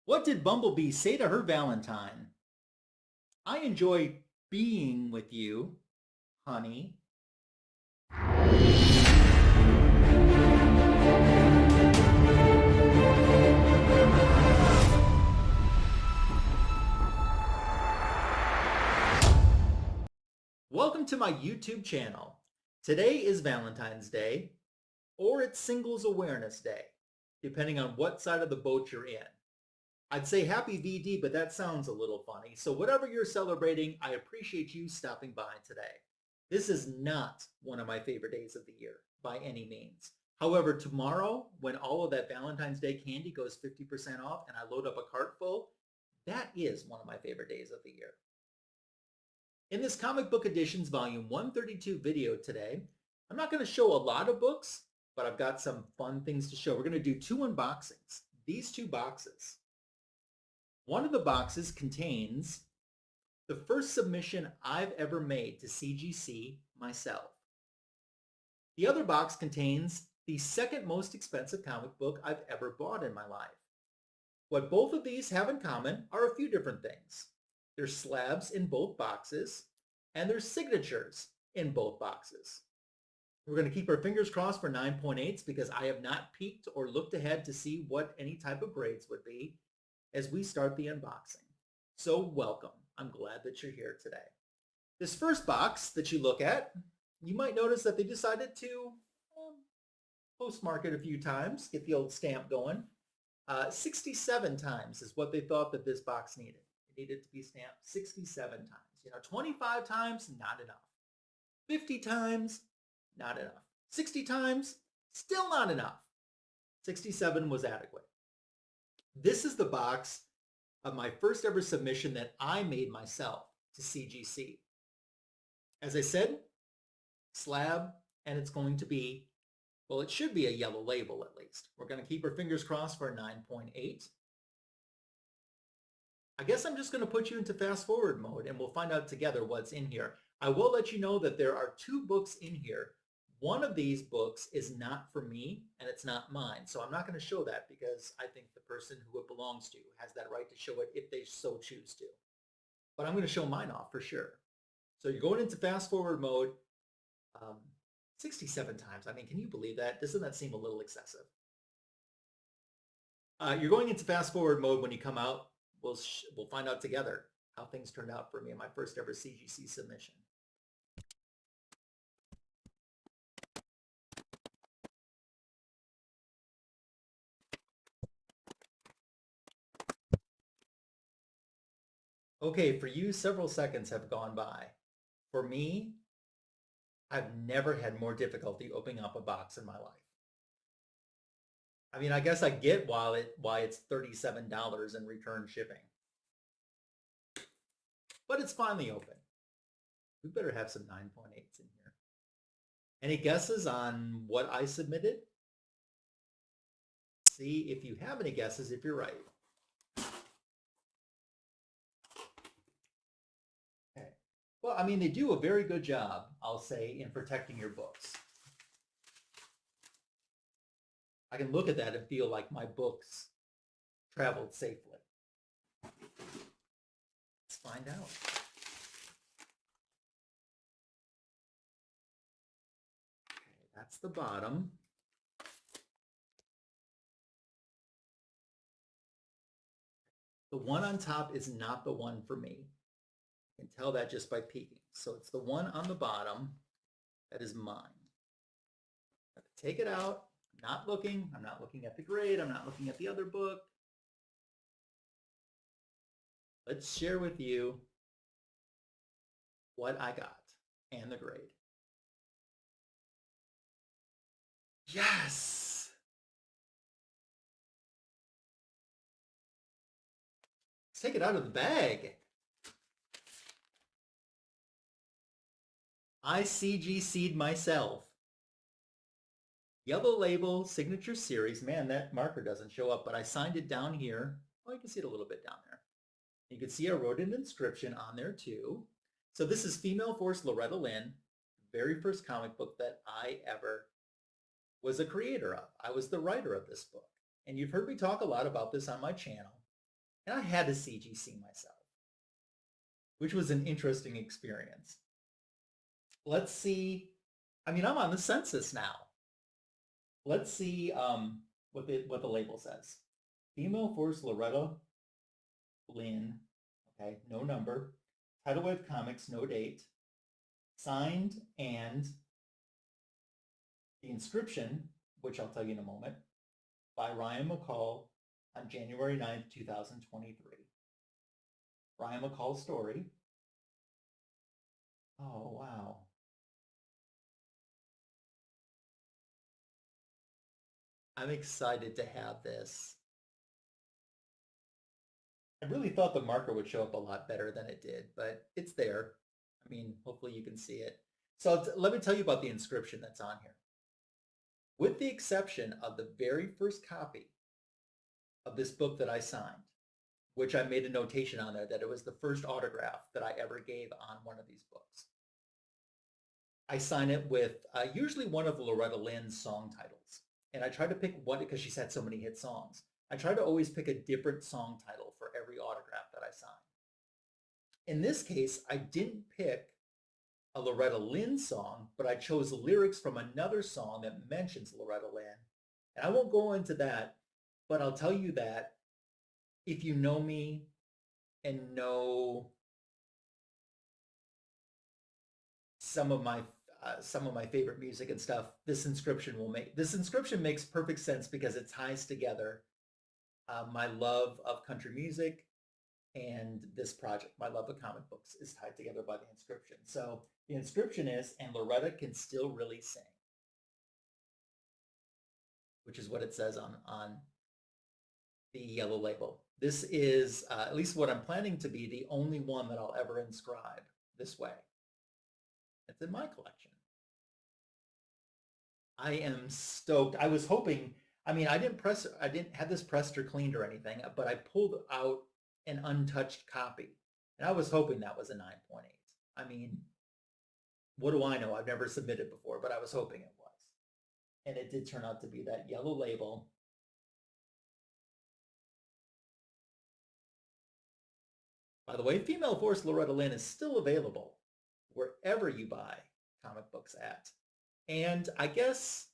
What did Bumblebee say to her Valentine? I enjoy being with you, honey. Welcome to my YouTube channel. Today is Valentine's Day, or it's Singles Awareness Day, depending on what side of the boat you're in. I'd say happy VD, but that sounds a little funny. So whatever you're celebrating, I appreciate you stopping by today. This is not one of my favorite days of the year by any means. However, tomorrow, when all of that Valentine's Day candy goes 50% off and I load up a cart full, that is one of my favorite days of the year. In this Comic Book Editions Volume 132 video today, I'm not going to show a lot of books, but I've got some fun things to show. We're going to do two unboxings. These two boxes. One of the boxes contains the first submission I've ever made to CGC myself. The other box contains the second most expensive comic book I've ever bought in my life. What both of these have in common are a few different things. There's slabs in both boxes, and there's signatures in both boxes. We're going to keep our fingers crossed for 9.8s because I have not peeked or looked ahead to see what any type of grades would be as we start the unboxing. So welcome. I'm glad that you're here today. This first box that you look at, you might notice that they decided to postmark it a few times, get the old stamp going. 67 times is what they thought that this box needed. It needed to be stamped 67 times. 25 times, not enough. 50 times, not enough. 60 times, still not enough. 67 was adequate. This is the box of my first ever submission that I made myself to CGC. As I said, slab, and it's going to be, well, it should be a yellow label at least. We're going to keep our fingers crossed for a 9.8. I guess I'm just going to put you into fast forward mode and we'll find out together what's in here. I will let you know that there are two books in here. One of these books is not for me and it's not mine. So I'm not going to show that because I think the person who it belongs to has that right to show it if they so choose to. But I'm going to show mine off for sure. So you're going into fast forward mode 67 times. I mean, can you believe that? Doesn't that seem a little excessive? You're going into fast forward mode when you come out. We'll find out together how things turned out for me in my first ever CGC submission. Okay, for you, several seconds have gone by. For me, I've never had more difficulty opening up a box in my life. I mean, I guess I get why it's $37 in return shipping. But it's finally open. We better have some 9.8s in here. Any guesses on what I submitted? See if you have any guesses if you're right. Okay. Well, I mean, they do a very good job, I'll say, in protecting your books. I can look at that and feel like my books traveled safely. Let's find out. Okay, that's the bottom. The one on top is not the one for me. You can tell that just by peeking. So it's the one on the bottom that is mine. I'm going to take it out. I'm not looking. I'm not looking at the grade. I'm not looking at the other book. Let's share with you what I got and the grade. Yes! Let's take it out of the bag. I CGC'd myself. Yellow label, Signature Series. Man, that marker doesn't show up, but I signed it down here. Oh, you can see it a little bit down there. You can see I wrote an inscription on there too. So this is Female Force Loretta Lynn, very first comic book that I ever was a creator of. I was the writer of this book. And you've heard me talk a lot about this on my channel. And I had to CGC myself, which was an interesting experience. Let's see. I mean, I'm on the census now. Let's see what the label says. Female Force Loretta Lynn. Okay, no number. Tidal Wave Comics, no date. Signed, and the inscription, which I'll tell you in a moment, by Ryan McCall on January 9th, 2023. Ryan McCall's story. Oh, wow. I'm excited to have this. I really thought the marker would show up a lot better than it did, but it's there. I mean, hopefully you can see it. So let me tell you about the inscription that's on here. With the exception of the very first copy of this book that I signed, which I made a notation on there that it was the first autograph that I ever gave on one of these books. I sign it with usually one of Loretta Lynn's song titles. And I try to pick one because she's had so many hit songs. I try to always pick a different song title for every autograph that I sign. In this case, I didn't pick a Loretta Lynn song, but I chose lyrics from another song that mentions Loretta Lynn. And I won't go into that, but I'll tell you that if you know me and know some of my favorite music and stuff, this inscription makes perfect sense because it ties together my love of country music and this project. My love of comic books is tied together by the inscription. So the inscription is, and Loretta can still really sing, which is what it says on the yellow label. This is, at least what I'm planning to be, the only one that I'll ever inscribe this way. It's in my collection. I am stoked. I was hoping, I mean, I didn't have this pressed or cleaned or anything, but I pulled out an untouched copy. And I was hoping that was a 9.8. I mean, what do I know? I've never submitted before, but I was hoping it was. And it did turn out to be that yellow label. By the way, Female Force Loretta Lynn is still available wherever you buy comic books at. And I guess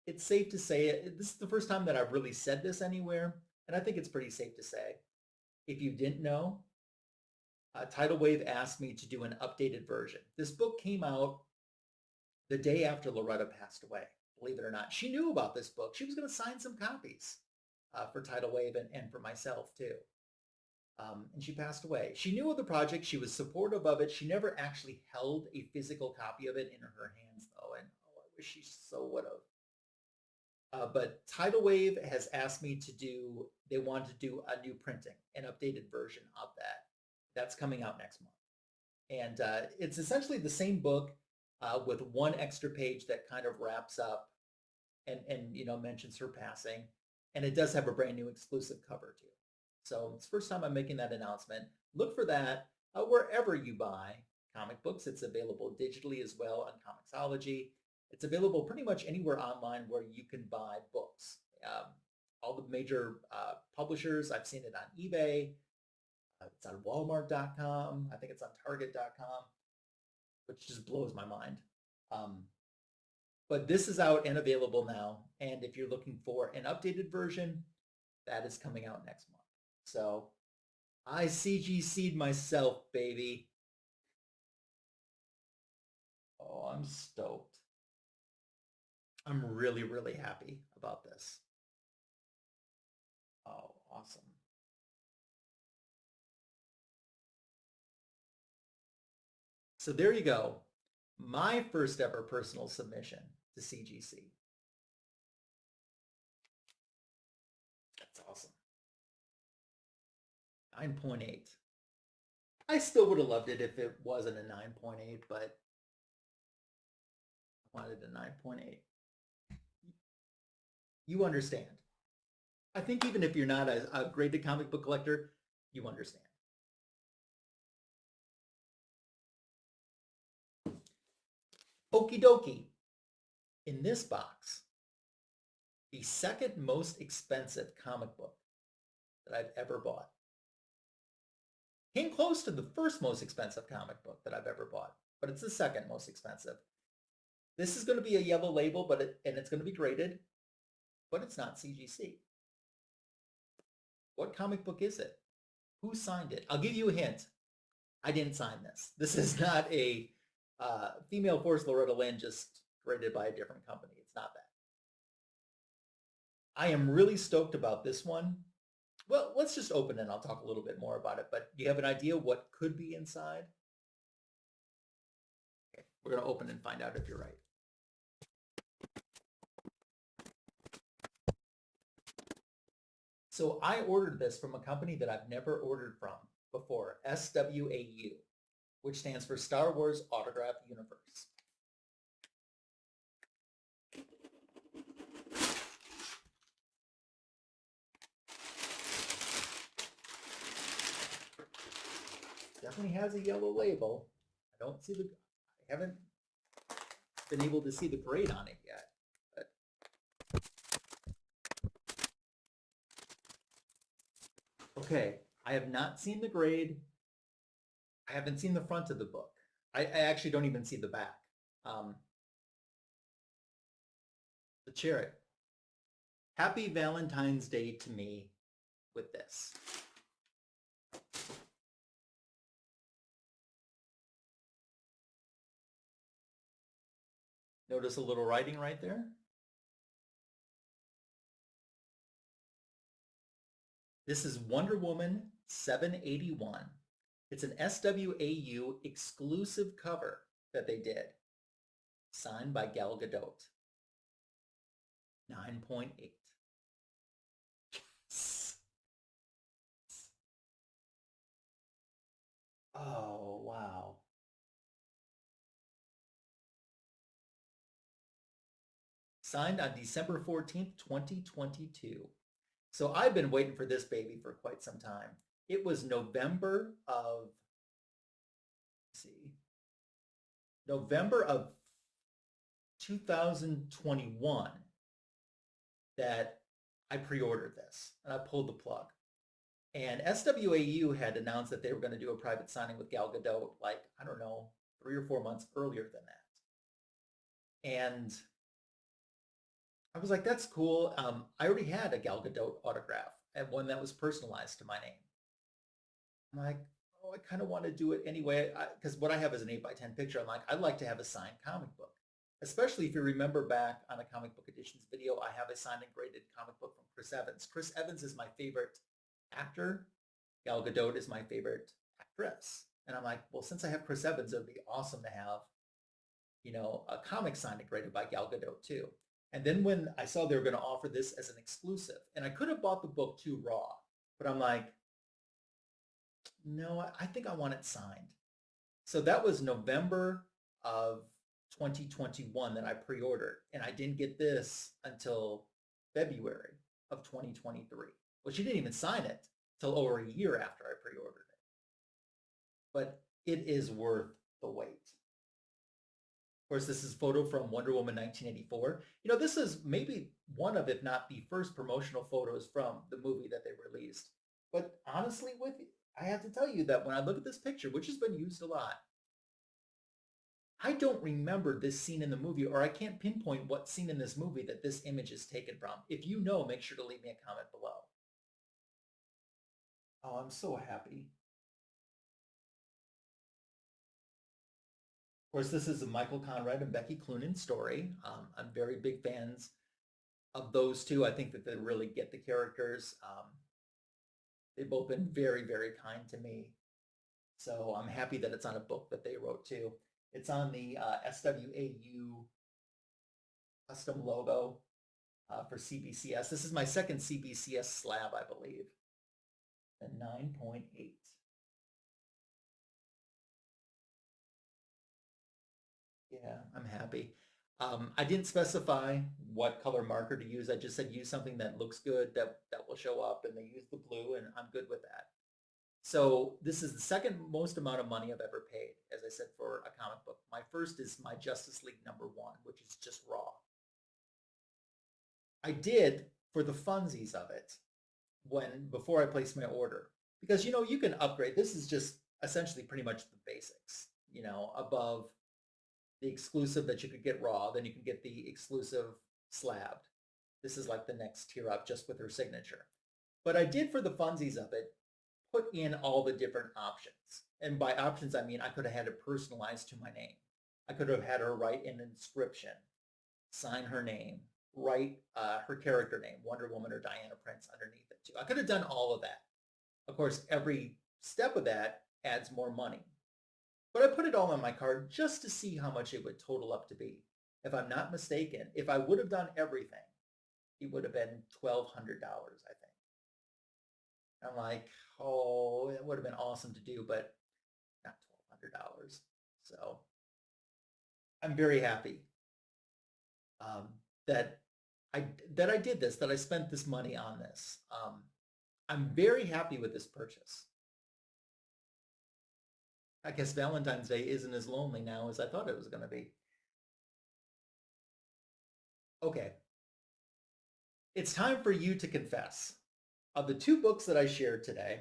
it's safe to say, this is the first time that I've really said this anywhere, and I think it's pretty safe to say, if you didn't know, Tidal Wave asked me to do an updated version. This book came out the day after Loretta passed away, believe it or not. She knew about this book. She was going to sign some copies for Tidal Wave and for myself too. And she passed away. She knew of the project. She was supportive of it. She never actually held a physical copy of it in her hands, though, and oh, I wish she so would have. But Tidal Wave has asked me to do, they want to do a new printing, an updated version of that. That's coming out next month. And it's essentially the same book with one extra page that kind of wraps up and mentions her passing. And it does have a brand new exclusive cover too. So it's the first time I'm making that announcement. Look for that wherever you buy comic books. It's available digitally as well on Comixology. It's available pretty much anywhere online where you can buy books. All the major publishers, I've seen it on eBay. It's on Walmart.com. I think it's on Target.com, which just blows my mind. But this is out and available now. And if you're looking for an updated version, that is coming out next month. So I CGC'd myself, baby. Oh, I'm stoked. I'm really, really happy about this. Oh, awesome. So there you go. My first ever personal submission to CGC. That's awesome. 9.8. I still would have loved it if it wasn't a 9.8, but I wanted a 9.8. You understand. I think even if you're not a graded comic book collector, you understand. Okie dokie. In this box, the second most expensive comic book that I've ever bought. Came close to the first most expensive comic book that I've ever bought, but it's the second most expensive. This is going to be a yellow label, and it's going to be graded, but it's not CGC. What comic book is it? Who signed it? I'll give you a hint. I didn't sign this. This is not a Female Force Loretta Lynn just graded by a different company. It's not that. I am really stoked about this one. Well, let's just open it and I'll talk a little bit more about it, but do you have an idea what could be inside? Okay, we're going to open and find out if you're right. So I ordered this from a company that I've never ordered from before, SWAU, which stands for Star Wars Autograph Universe. Definitely has a yellow label. I haven't been able to see the grade on it yet. Okay, I have not seen the grade. I haven't seen the front of the book. I actually don't even see the back. The cherry. Happy Valentine's Day to me with this. Notice a little writing right there? This is Wonder Woman 781. It's an SWAU exclusive cover that they did. Signed by Gal Gadot. 9.8. Yes. Oh, wow. Signed on December 14th, 2022. So I've been waiting for this baby for quite some time. It was November of 2021 that I pre-ordered this and I pulled the plug. And SWAU had announced that they were going to do a private signing with Gal Gadot, like, I don't know, 3 or 4 months earlier than that. And I was like, that's cool. I already had a Gal Gadot autograph and one that was personalized to my name. I'm like, oh, I kind of want to do it anyway, because what I have is an 8x10 picture. I'm like, I'd like to have a signed comic book, especially if you remember back on a comic book editions video, I have a signed and graded comic book from Chris Evans. Chris Evans is my favorite actor. Gal Gadot is my favorite actress. And I'm like, well, since I have Chris Evans, it would be awesome to have, a comic signed and graded by Gal Gadot too. And then when I saw they were going to offer this as an exclusive, and I could have bought the book too raw, but I'm like, no, I think I want it signed. So that was November of 2021 that I pre-ordered, and I didn't get this until February of 2023. Well, she didn't even sign it till over a year after I pre-ordered it. But it is worth the wait. Of course, this is a photo from Wonder Woman 1984. This is maybe one of, if not the first promotional photos from the movie that they released. But honestly, I have to tell you that when I look at this picture, which has been used a lot, I don't remember this scene in the movie, or I can't pinpoint what scene in this movie that this image is taken from. If you know, make sure to leave me a comment below. Oh, I'm so happy. Of course, this is a Michael Conrad and Becky Cloonan story. I'm very big fans of those two. I think that they really get the characters. They've both been very, very kind to me. So I'm happy that it's on a book that they wrote too. It's on the SWAU custom logo for CBCS. This is my second CBCS slab, I believe. A 9.8. Yeah, I'm happy. I didn't specify what color marker to use. I just said use something that looks good, that will show up, and they used the blue, and I'm good with that. So this is the second most amount of money I've ever paid, as I said, for a comic book. My first is my Justice League #1, which is just raw. I did, for the funsies of it, before I placed my order, because, you can upgrade. This is just essentially pretty much the basics, above the exclusive that you could get raw, then you can get the exclusive slabbed. This is like the next tier up just with her signature. But I did, for the funsies of it, put in all the different options. And by options, I mean I could have had it personalized to my name. I could have had her write an inscription, sign her name, write her character name, Wonder Woman or Diana Prince, underneath it too. I could have done all of that. Of course, every step of that adds more money. But I put it all on my card just to see how much it would total up to be. If I'm not mistaken, if I would have done everything, it would have been $1,200, I think. I'm like, oh, it would have been awesome to do, but not $1,200. So I'm very happy that I did this, that I spent this money on this. I'm very happy with this purchase. I guess Valentine's Day isn't as lonely now as I thought it was going to be. Okay. It's time for you to confess. Of the 2 books that I shared today,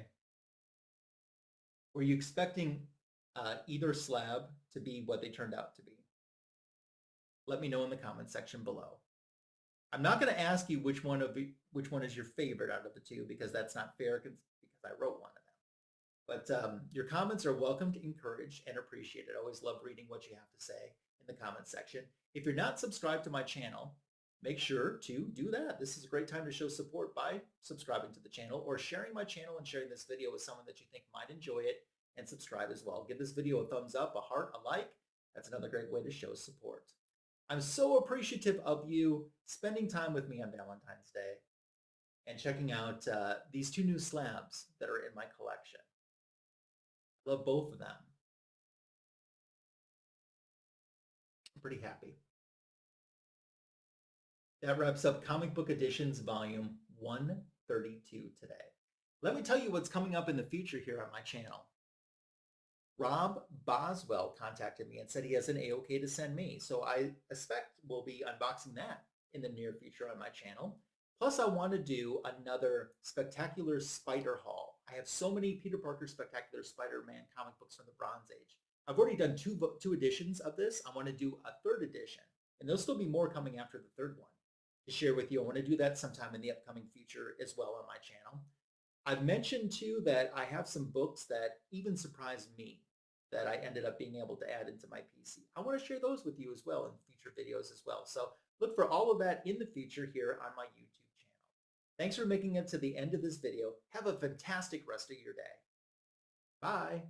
were you expecting either slab to be what they turned out to be? Let me know in the comment section below. I'm not going to ask you which one is your favorite out of the 2, because that's not fair, because I wrote one of them. But your comments are welcomed, encouraged, and appreciated. I always love reading what you have to say in the comment section. If you're not subscribed to my channel, make sure to do that. This is a great time to show support by subscribing to the channel or sharing my channel and sharing this video with someone that you think might enjoy it, and subscribe as well. Give this video a thumbs up, a heart, a like. That's another great way to show support. I'm so appreciative of you spending time with me on Valentine's Day and checking out these 2 new slabs that are in my collection. I love both of them. I'm pretty happy. That wraps up Comic Book Editions Volume 132 today. Let me tell you what's coming up in the future here on my channel. Rob Boswell contacted me and said he has an A-OK to send me, so I expect we'll be unboxing that in the near future on my channel. Plus, I want to do another Spectacular Spider haul. I have so many Peter Parker Spectacular Spider-Man comic books from the Bronze Age. I've already done two editions of this. I want to do a 3rd edition, and there'll still be more coming after the 3rd one to share with you. I want to do that sometime in the upcoming future as well on my channel. I've mentioned too that I have some books that even surprised me that I ended up being able to add into my PC. I want to share those with you as well in future videos as well. So look for all of that in the future here on my YouTube channel. Thanks for making it to the end of this video. Have a fantastic rest of your day. Bye.